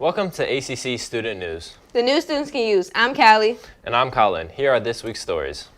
Welcome to ACC Student News. The news students can use. I'm Kaliah. And I'm Collin. Here are this week's stories.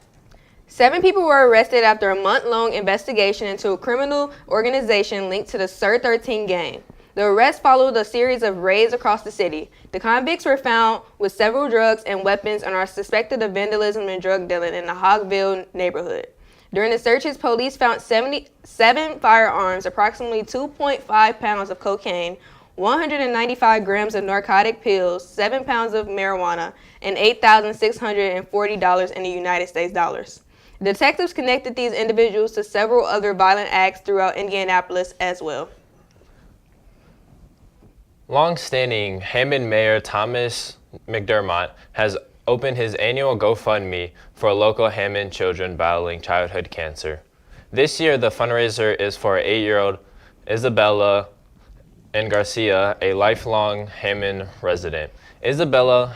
7 people were arrested after a month-long investigation into a criminal organization linked to the Sir 13 gang. The arrest followed a series of raids across the city. The convicts were found with several drugs and weapons and are suspected of vandalism and drug dealing in the Hogville neighborhood. During the searches, police found 77 firearms, approximately 2.5 pounds of cocaine, 195 grams of narcotic pills, 7 pounds of marijuana, and $8,640 in the United States dollars. Detectives connected these individuals to several other violent acts throughout Indianapolis as well. Long-standing Hammond Mayor Thomas McDermott has opened his annual GoFundMe for local Hammond children battling childhood cancer. This year, the fundraiser is for 8-year-old Isabella and Garcia, a lifelong Hammond resident. Isabella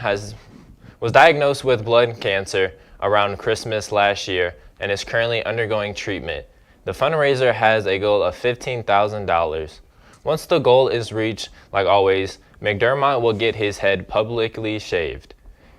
was diagnosed with blood cancer around Christmas last year and is currently undergoing treatment. The fundraiser has a goal of $15,000. Once the goal is reached, like always, McDermott will get his head publicly shaved.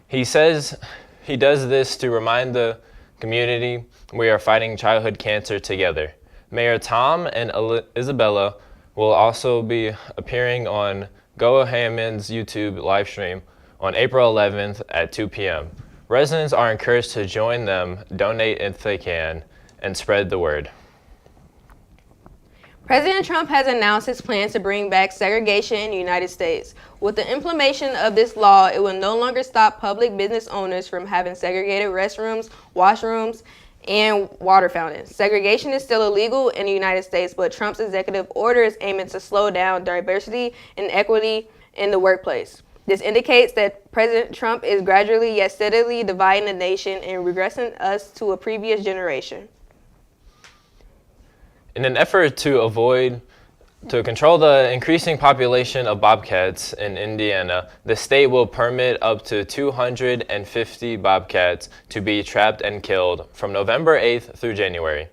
He says he does this to remind the community we are fighting childhood cancer together. Mayor Tom and Isabella will also be appearing on Go Hammond's YouTube livestream on April 11th at 2 p.m. Residents are encouraged to join them, donate if they can, and spread the word. President Trump has announced his plans to bring back segregation in the United States. With the implementation of this law, it will no longer stop public business owners from having segregated restrooms, washrooms, and water fountains. Segregation is still illegal in the United States, but Trump's executive order is aiming to slow down diversity and equity in the workplace. This indicates that President Trump is gradually yet steadily dividing the nation and regressing us to a previous generation. In an effort to control the increasing population of bobcats in Indiana, the state will permit up to 250 bobcats to be trapped and killed from November 8th through January.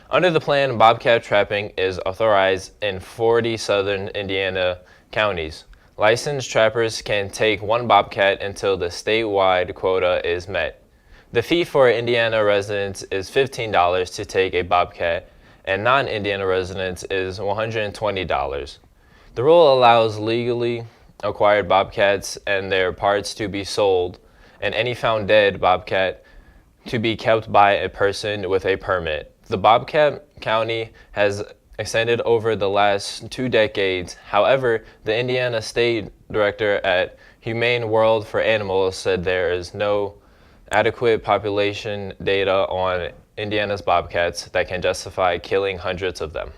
Under the plan, bobcat trapping is authorized in 40 southern Indiana counties. Licensed trappers can take 1 bobcat until the statewide quota is met. The fee for Indiana residents is $15 to take a bobcat, and non-Indiana residents is $120. The rule allows legally acquired bobcats and their parts to be sold, and any found dead bobcat to be kept by a person with a permit. The bobcat county has extended over the last 2 decades. However, the Indiana State Director at Humane World for Animals said there is no adequate population data on Indiana's bobcats that can justify killing hundreds of them.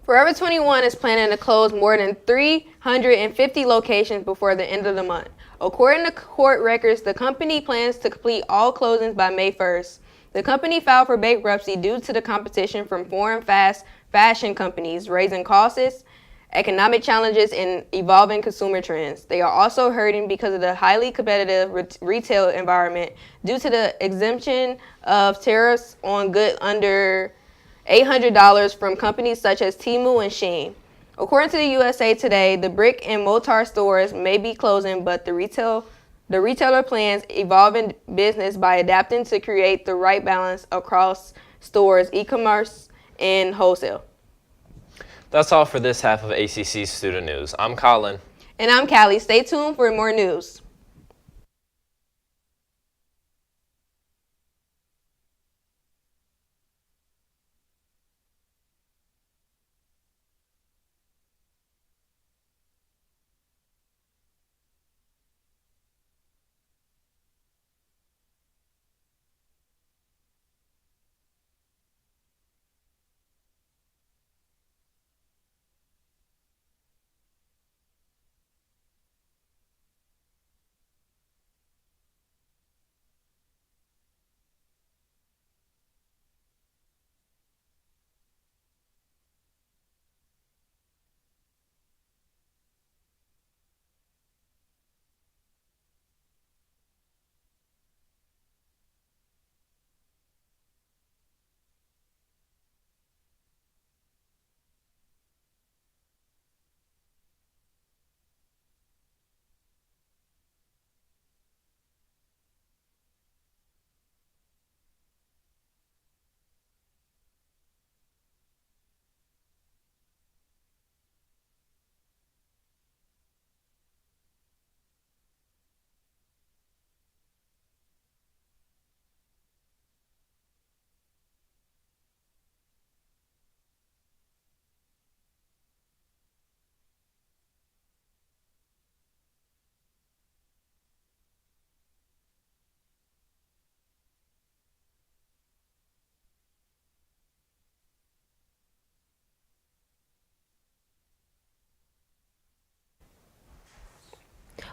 Forever 21 is planning to close more than 350 locations before the end of the month. According to court records, the company plans to complete all closings by May 1st. The company filed for bankruptcy due to the competition from foreign fast fashion companies, raising costs, economic challenges, and evolving consumer trends. They are also hurting because of the highly competitive retail environment due to the exemption of tariffs on goods under $800 from companies such as Temu and Shein. According to the USA Today, the brick and mortar stores may be closing, but the retailer plans evolving business by adapting to create the right balance across stores, e-commerce, and wholesale. That's all for this half of ACC Student News. I'm Collin. And I'm Kaliah. Stay tuned for more news.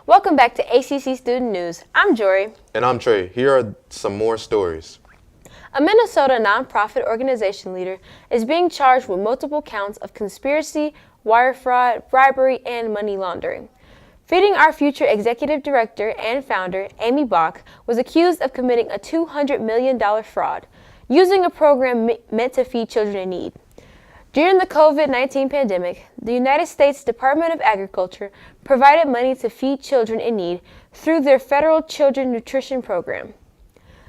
Welcome back to ACC Student News. I'm Jori. And I'm Trae. Here are some more stories. A Minnesota nonprofit organization leader is being charged with multiple counts of conspiracy, wire fraud, bribery, and money laundering. Feeding Our Future executive director and founder, Amy Bach, was accused of committing a $200 million fraud, using a program meant to feed children in need. During the COVID-19 pandemic, the United States Department of Agriculture provided money to feed children in need through their federal Children Nutrition Program.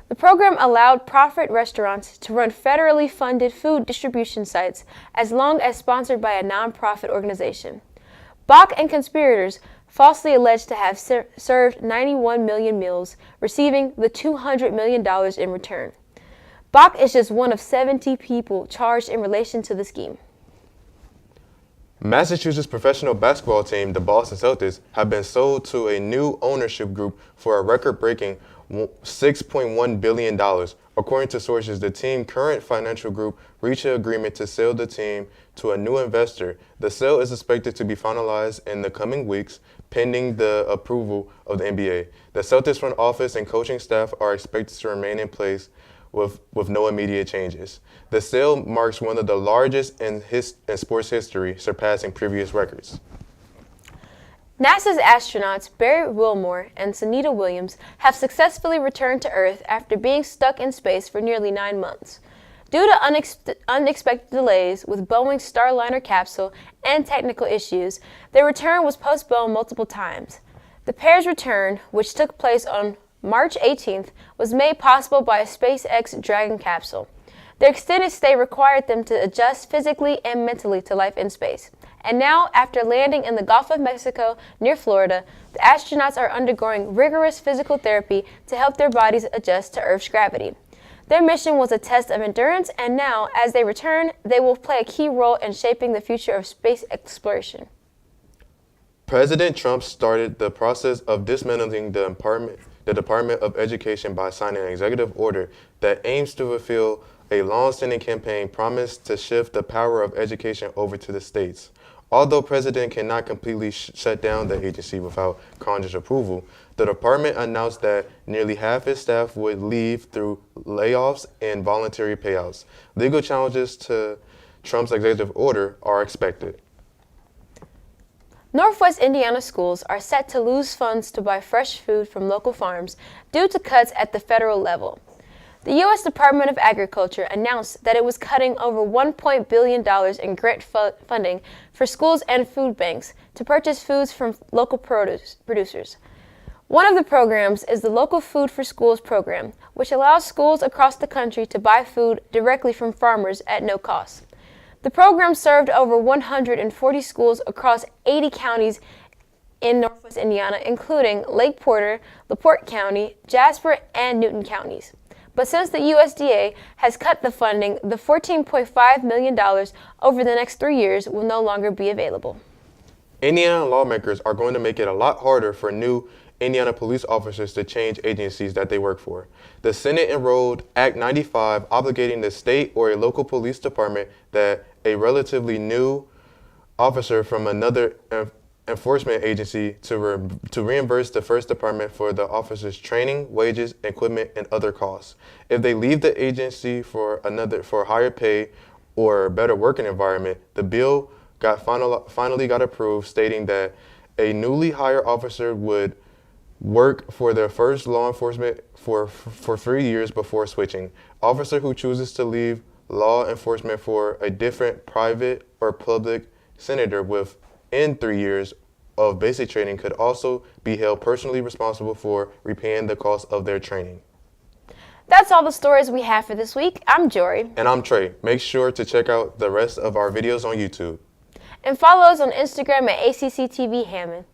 The program allowed profit restaurants to run federally funded food distribution sites as long as sponsored by a nonprofit organization. Bach and conspirators falsely alleged to have served 91 million meals, receiving the $200 million in return. Bach is just one of 70 people charged in relation to the scheme. Massachusetts professional basketball team, the Boston Celtics, have been sold to a new ownership group for a record-breaking $6.1 billion. According to sources, the team's current financial group reached an agreement to sell the team to a new investor. The sale is expected to be finalized in the coming weeks, pending the approval of the NBA. The Celtics front office and coaching staff are expected to remain in place with no immediate changes. The sale marks one of the largest in sports history, surpassing previous records. NASA's astronauts Barry Wilmore and Sunita Williams have successfully returned to Earth after being stuck in space for nearly 9 months. Due to unexpected delays with Boeing's Starliner capsule and technical issues, their return was postponed multiple times. The pair's return, which took place on March 18th, was made possible by a SpaceX Dragon capsule. Their extended stay required them to adjust physically and mentally to life in space. And now, after landing in the Gulf of Mexico near Florida, the astronauts are undergoing rigorous physical therapy to help their bodies adjust to Earth's gravity. Their mission was a test of endurance, and now, as they return, they will play a key role in shaping the future of space exploration. President Trump started the process of dismantling the Department of Education by signing an executive order that aims to fulfill a long-standing campaign promise to shift the power of education over to the states. Although President cannot completely shut down the agency without Congress approval, the department announced that nearly half its staff would leave through layoffs and voluntary payouts. Legal challenges to Trump's executive order are expected. Northwest Indiana schools are set to lose funds to buy fresh food from local farms due to cuts at the federal level. The U.S. Department of Agriculture announced that it was cutting over $1 billion in grant funding for schools and food banks to purchase foods from local producers. One of the programs is the Local Food for Schools program, which allows schools across the country to buy food directly from farmers at no cost. The program served over 140 schools across 80 counties in Northwest Indiana, including Lake Porter, LaPorte County, Jasper, and Newton counties. But since the USDA has cut the funding, the $14.5 million over the next 3 years will no longer be available. Indiana lawmakers are going to make it a lot harder for new Indiana police officers to change agencies that they work for. The Senate enrolled Act 95, obligating the state or a local police department that a relatively new officer from another enforcement agency to reimburse the first department for the officer's training, wages, equipment, and other costs. If they leave the agency for higher pay or better working environment, the bill finally got approved, stating that a newly hired officer would work for their first law enforcement for 3 years before switching. Officer who chooses to leave law enforcement for a different private or public senator within 3 years of basic training could also be held personally responsible for repaying the cost of their training. That's all the stories we have for this week. I'm Jori. And I'm Trae. Make sure to check out the rest of our videos on YouTube. And follow us on Instagram at ACC TV Hammond.